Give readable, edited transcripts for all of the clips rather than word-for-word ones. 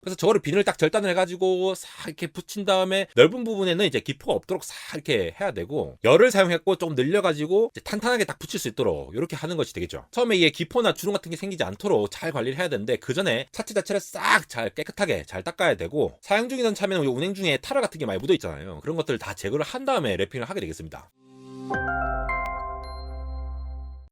그래서 저거를 비늘 딱 절단을 해가지고 싹 이렇게 붙인 다음에 넓은 부분에는 이제 기포가 없도록 싹 이렇게 해야 되고, 열을 사용했고 조금 늘려가지고 이제 탄탄하게 딱 붙일 수 있도록 이렇게 하는 것이 되겠죠. 처음에 이게 기포나 주름 같은 게 생기지 않도록 잘 관리를 해야 되는데, 그 전에 차체 자체를 싹 잘 깨끗하게 잘 닦아야 되고, 사용 중이던 차면 운행 중에 타르 같은 게 많이 묻어 있잖아요. 그런 것들을 다 제거를 한 다음에 랩핑을 하게 되겠습니다.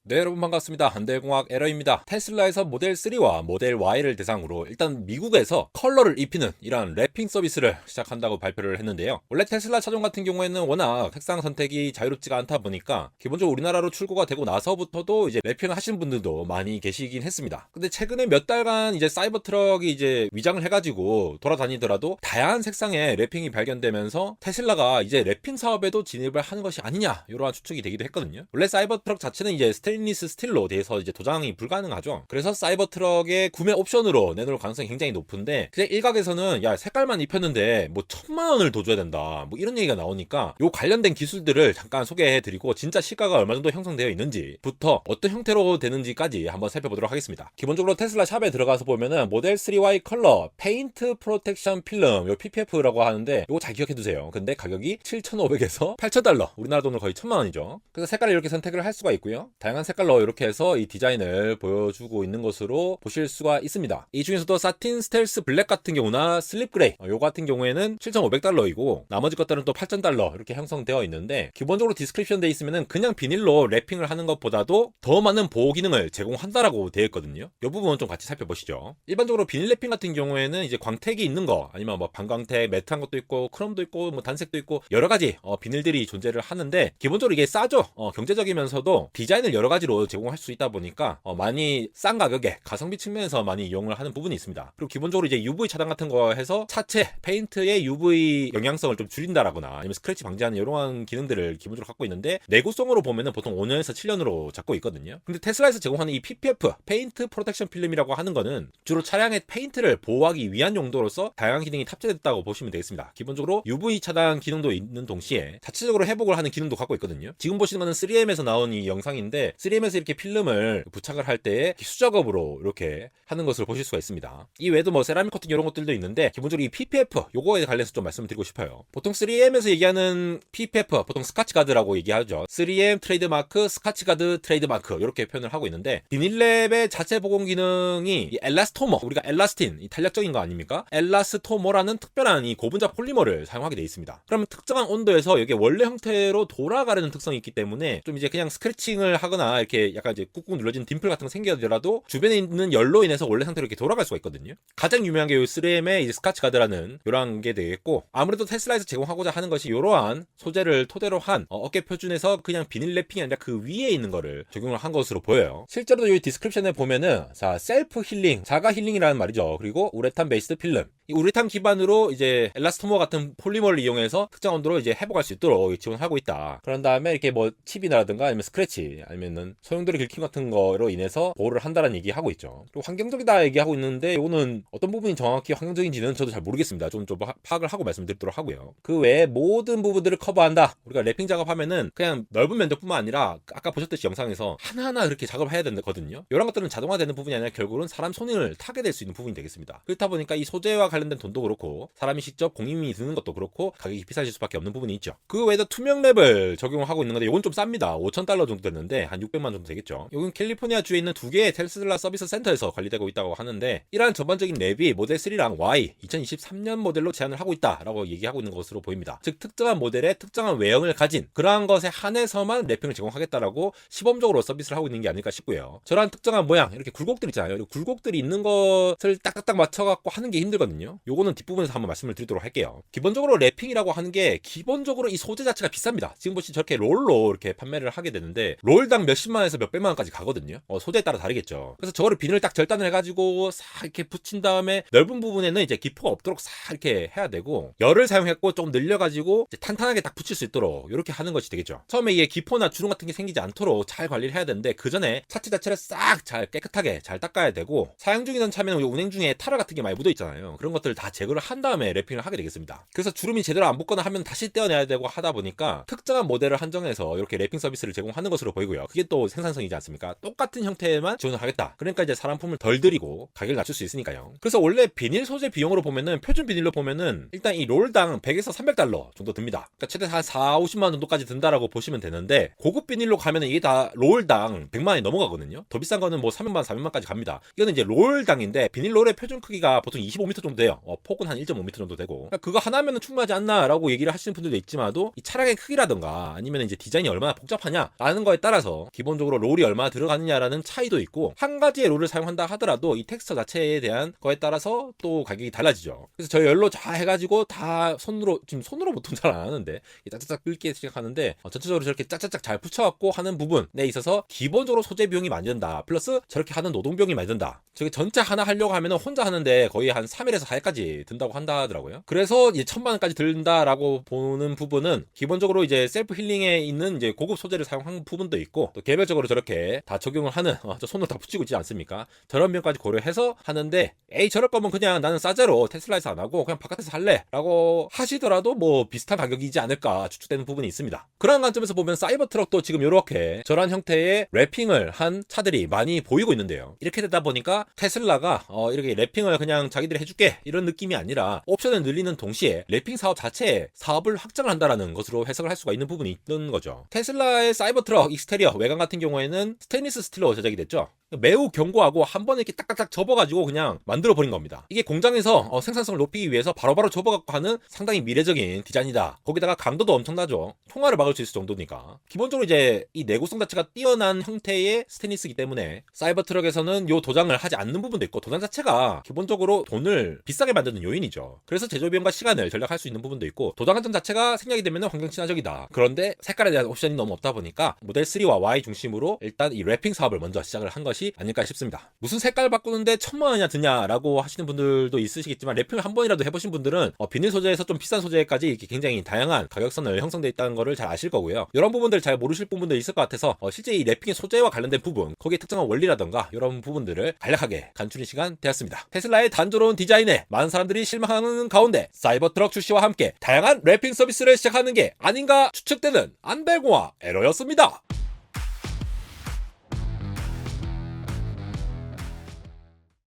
네, 여러분 반갑습니다. 한대공학 에러입니다. 테슬라에서 모델 3와 모델 Y를 대상으로 일단 미국에서 컬러를 입히는 이런 랩핑 서비스를 시작한다고 발표를 했는데요. 원래 테슬라 차종 같은 경우에는 워낙 색상 선택이 자유롭지가 않다 보니까 기본적으로 우리나라로 출고가 되고 나서부터도 이제 랩핑을 하시는 분들도 많이 계시긴 했습니다. 근데 최근에 몇 달간 이제 사이버 트럭이 이제 위장을 해가지고 돌아다니더라도 다양한 색상의 랩핑이 발견되면서 테슬라가 이제 랩핑 사업에도 진입을 하는 것이 아니냐, 이러한 추측이 되기도 했거든요. 원래 사이버 트럭 자체는 이제 스테인리스 스틸로 돼서 이제 도장이 불가능하죠. 그래서 사이버 트럭의 구매 옵션으로 내놓을 가능성이 굉장히 높은데, 그냥 일각에서는 야, 색깔만 입혔는데 뭐 1,000만 원을 더 줘야 된다, 뭐 이런 얘기가 나오니까 요 관련된 기술들을 잠깐 소개해드리고 진짜 시가가 얼마 정도 형성되어 있는지부터 어떤 형태로 되는지까지 한번 살펴보도록 하겠습니다. 기본적으로 테슬라 샵에 들어가서 보면은 모델 3Y 컬러 페인트 프로텍션 필름, 요 PPF라고 하는데 요거 잘 기억해두세요. 근데 가격이 7,500에서 8,000달러, 우리나라 돈으로 거의 1,000만 원이죠. 그래서 색깔을 이렇게 선택을 할 수가 있고요. 다양한 색깔로 이렇게 해서 이 디자인을 보여주고 있는 것으로 보실 수가 있습니다. 이 중에서도 사틴 스텔스 블랙 같은 경우나 슬립 그레이, 요 같은 경우에는 7,500달러이고 나머지 것들은 또 8,000달러 이렇게 형성되어 있는데, 기본적으로 디스크립션 돼 있으면은 그냥 비닐로 랩핑을 하는 것보다도 더 많은 보호 기능을 제공한다라고 되어 있거든요. 이 부분은 좀 같이 살펴보시죠. 일반적으로 비닐 랩핑 같은 경우에는 이제 광택이 있는 거, 아니면 뭐 반광택, 매트한 것도 있고 크롬도 있고 뭐 단색도 있고 여러 가지 비닐들이 존재를 하는데, 기본적으로 이게 싸죠. 경제적이면서도 디자인을 여러 가지로 제공할 수 있다 보니까 많이 싼 가격에 가성비 측면에서 많이 이용을 하는 부분이 있습니다. 그리고 기본적으로 이제 UV 차단 같은 거 해서 차체 페인트의 UV 영향성을 좀 줄인다라거나 아니면 스크래치 방지하는 이러한 기능들을 기본적으로 갖고 있는데, 내구성으로 보면은 보통 5년에서 7년으로 잡고 있거든요. 근데 테슬라에서 제공하는 이 PPF 페인트 프로텍션 필름이라고 하는 거는 주로 차량의 페인트를 보호하기 위한 용도로서 다양한 기능이 탑재됐다고 보시면 되겠습니다. 기본적으로 UV 차단 기능도 있는 동시에 자체적으로 회복을 하는 기능도 갖고 있거든요. 지금 보시는 거는 3M에서 나온 이 영상인데, 3M에서 이렇게 필름을 부착을 할 때 기수작업으로 이렇게 하는 것을 보실 수가 있습니다. 이 외에도 뭐 세라믹 코팅 이런 것들도 있는데, 기본적으로 이 PPF 요거에 관련해서 좀 말씀을 드리고 싶어요. 보통 3M에서 얘기하는 PPF 보통 스카치 가드라고 얘기하죠. 3M 트레이드마크, 스카치 가드 트레이드마크 이렇게 표현을 하고 있는데, 비닐랩의 자체 보공 기능이 이 엘라스토머, 우리가 엘라스틴, 이 탄력적인 거 아닙니까? 엘라스토머라는 특별한 이 고분자 폴리머를 사용하게 되어 있습니다. 그러면 특정한 온도에서 이게 원래 형태로 돌아가려는 특성이 있기 때문에 좀 이제 그냥 스크래칭을 하거나 이렇게 약간 이제 꾹꾹 눌러진 딤플 같은 거 생기더라도 주변에 있는 열로 인해서 원래 상태로 이렇게 돌아갈 수가 있거든요. 가장 유명한 게 이 3M의 이제 스카치 가드라는 요런 게 되겠고, 아무래도 테슬라에서 제공하고자 하는 것이 이러한 소재를 토대로 한 어깨 표준에서 그냥 비닐 랩핑이 아니라 그 위에 있는 거를 적용을 한 것으로 보여요. 실제로도 이 디스크립션에 보면은 자, 셀프 힐링, 자가 힐링이라는 말이죠. 그리고 우레탄 베이스드 필름, 이 우레탄 기반으로 이제 엘라스토머 같은 폴리머를 이용해서 특정 온도로 이제 회복할 수 있도록 지원하고 있다. 그런 다음에 이렇게 뭐 칩이라든가 아니면 스크래치 아니면은 소용돌이 긁힘 같은 거로 인해서 보호를 한다는 얘기하고 있죠. 그리고 환경적이다 얘기하고 있는데, 이거는 어떤 부분이 정확히 환경적인지는 저도 잘 모르겠습니다. 좀 파악을 하고 말씀드리도록 하고요. 그 외에 모든 부분들을 커버한다. 우리가 랩핑 작업하면은 그냥 넓은 면적뿐만 아니라 아까 보셨듯이 영상에서 하나하나 그렇게 작업을 해야 되거든요. 이런 것들은 자동화되는 부분이 아니라 결국은 사람 손을 타게 될 수 있는 부분이 되겠습니다. 그렇다 보니까 이 소재와 관련된 돈도 그렇고 사람이 직접 공임이 드는 것도 그렇고 가격이 비싸질 수밖에 없는 부분이 있죠. 그 외에도 투명 랩을 적용을 하고 있는 건데, 이건 좀 쌉니다. 5,000달러 정도 됐는데 한 600만 정도 되겠죠. 이건 캘리포니아 주에 있는 두 개의 테슬라 서비스 센터에서 관리되고 있다고 하는데, 이러한 전반적인 랩이 모델 3랑 Y 2023년 모델로 제한을 하고 있다라고 얘기하고 있는 것으로 보입니다. 즉 특정한 모델의 특정한 외형을 가진 그러한 것에 한해서만 랩핑을 제공하겠다라고 시범적으로 서비스를 하고 있는 게 아닐까 싶고요. 저런 특정한 모양, 이렇게 굴곡들 있잖아요. 굴곡들이 있는 것을 딱딱딱 맞춰갖고 하는 게 힘들거든요. 요거는 뒷부분에서 한번 말씀을 드리도록 할게요. 기본적으로 랩핑이라고 하는 게 기본적으로 이 소재 자체가 비쌉니다. 지금 보시면 저렇게 롤로 이렇게 판매를 하게 되는데, 롤당 몇십만 원에서 몇백만 원까지 가거든요. 소재에 따라 다르겠죠. 그래서 저거를 비늘 딱 절단을 해가지고 싹 이렇게 붙인 다음에 넓은 부분에는 이제 기포가 없도록 싹 이렇게 해야 되고, 열을 사용했고 조금 늘려가지고 이제 탄탄하게 딱 붙일 수 있도록 이렇게 하는 것이 되겠죠. 처음에 이게 기포나 주름 같은 게 생기지 않도록 잘 관리를 해야 되는데, 그 전에 차체 자체를 싹 잘 깨끗하게 잘 닦아야 되고, 사용 중이던 차면 운행 중에 타르 같은 게 많이 묻어 있잖아요. 그런 것들을 다 제거를 한 다음에 랩핑을 하게 되겠습니다. 그래서 주름이 제대로 안 붙거나 하면 다시 떼어내야 되고 하다 보니까 특정한 모델을 한정해서 이렇게 랩핑 서비스를 제공하는 것으로 보이고요. 그게 또 생산성이지 않습니까? 똑같은 형태만 지원을 하겠다. 그러니까 이제 사람품을 덜 들이고 가격을 낮출 수 있으니까요. 그래서 원래 비닐 소재 비용으로 보면은 표준 비닐로 보면은 일단 이 롤당 100에서 300달러 정도 듭니다. 그러니까 최대 한 4, 50만 원 정도까지 든다라고 보시면 되는데 고급 비닐로 가면은 이게 다 롤당 100만 원이 넘어가거든요. 더 비싼 거는 뭐 300만 원, 400만까지 갑니다. 이거는 이제 롤당인데 비닐 롤의 표준 크기가 보통 25m 정도 돼요. 폭은 한 1.5m 정도 되고 그러니까 그거 하나면은 충분하지 않나라고 얘기를 하시는 분들도 있지만도 이 차량의 크기라든가 아니면 이제 디자인이 얼마나 복잡하냐라는 거에 따라서 기본적으로 롤이 얼마나 들어가느냐라는 차이도 있고 한 가지의 롤을 사용한다 하더라도 이 텍스처 자체에 대한 거에 따라서 또 가격이 달라지죠. 그래서 저희 열로 다 해가지고 다 지금 손으로 보통 잘 안 하는데 짝짝짝 끓기 시작하는데 전체적으로 저렇게 짝짝짝 잘 붙여갖고 하는 부분에 있어서 기본적으로 소재 비용이 많이 든다. 플러스 저렇게 하는 노동 비용이 많이 든다. 저게 전체 하나 하려고 하면은 혼자 하는데 거의 한 3일에서 4일까지 든다고 한다 하더라고요. 그래서 이제 1000만 원까지 든다라고 보는 부분은 기본적으로 이제 셀프 힐링에 있는 이제 고급 소재를 사용한 부분도 있고 또 개별적으로 저렇게 다 적용을 하는 저 손으로 다 붙이고 있지 않습니까? 저런 면까지 고려해서 하는데 에이 저럴 거면 그냥 나는 싸제로 테슬라에서 안 하고 그냥 바깥에서 할래 라고 하시더라도 뭐 비슷한 가격이지 않을까 추측되는 부분이 있습니다. 그런 관점에서 보면 사이버 트럭도 지금 이렇게 저런 형태의 랩핑을 한 차들이 많이 보이고 있는데요. 이렇게 되다 보니까 테슬라가 이렇게 랩핑을 그냥 자기들이 해줄게 이런 느낌이 아니라 옵션을 늘리는 동시에 랩핑 사업 자체에 사업을 확장을 한다라는 것으로 해석을 할 수가 있는 부분이 있는 거죠. 테슬라의 사이버 트럭 익스테리어 외관 같은 경우에는 스테인리스 스틸로 제작이 됐죠. 매우 견고하고 한 번에 이렇게 딱딱딱 접어가지고 그냥 만들어 버린 겁니다. 이게 공장에서 생산성을 높이기 위해서 바로바로 접어갖고 하는 상당히 미래적인 디자인이다. 거기다가 강도도 엄청나죠. 총알을 막을 수 있을 정도니까. 기본적으로 이제 이 내구성 자체가 뛰어난 형태의 스테인리스이기 때문에 사이버 트럭에서는 요 도장을 하지 않는 부분도 있고 도장 자체가 기본적으로 돈을 비싸게 만드는 요인이죠. 그래서 제조 비용과 시간을 절약할 수 있는 부분도 있고 도장 한점 자체가 생략이 되면 환경 친화적이다. 그런데 색깔에 대한 옵션이 너무 없다 보니까 모델 3와 Y 중심으로 일단 이 랩핑 사업을 먼저 시작을 한 것이 아닐까 싶습니다. 무슨 색깔 바꾸는데 1000만 원이나 드냐라고 하시는 분들도 있으시겠지만 랩핑을 한 번이라도 해보신 분들은 비닐 소재에서 좀 비싼 소재까지 이렇게 굉장히 다양한 가격선을 형성되어 있다는 거를 잘 아실 거고요. 이런 부분들 잘 모르실 부분도 있을 것 같아서 실제 이 랩핑의 소재와 관련된 부분 거기에 특정한 원리라던가 이런 부분들을 간략하게 간추린 시간 되었습니다. 테슬라의 단조로운 디자인에 많은 사람들이 실망하는 가운데 사이버 트럭 출시와 함께 다양한 랩핑 서비스를 시작하는 게 아닌가 추측되는 안배공화 에러였습니다.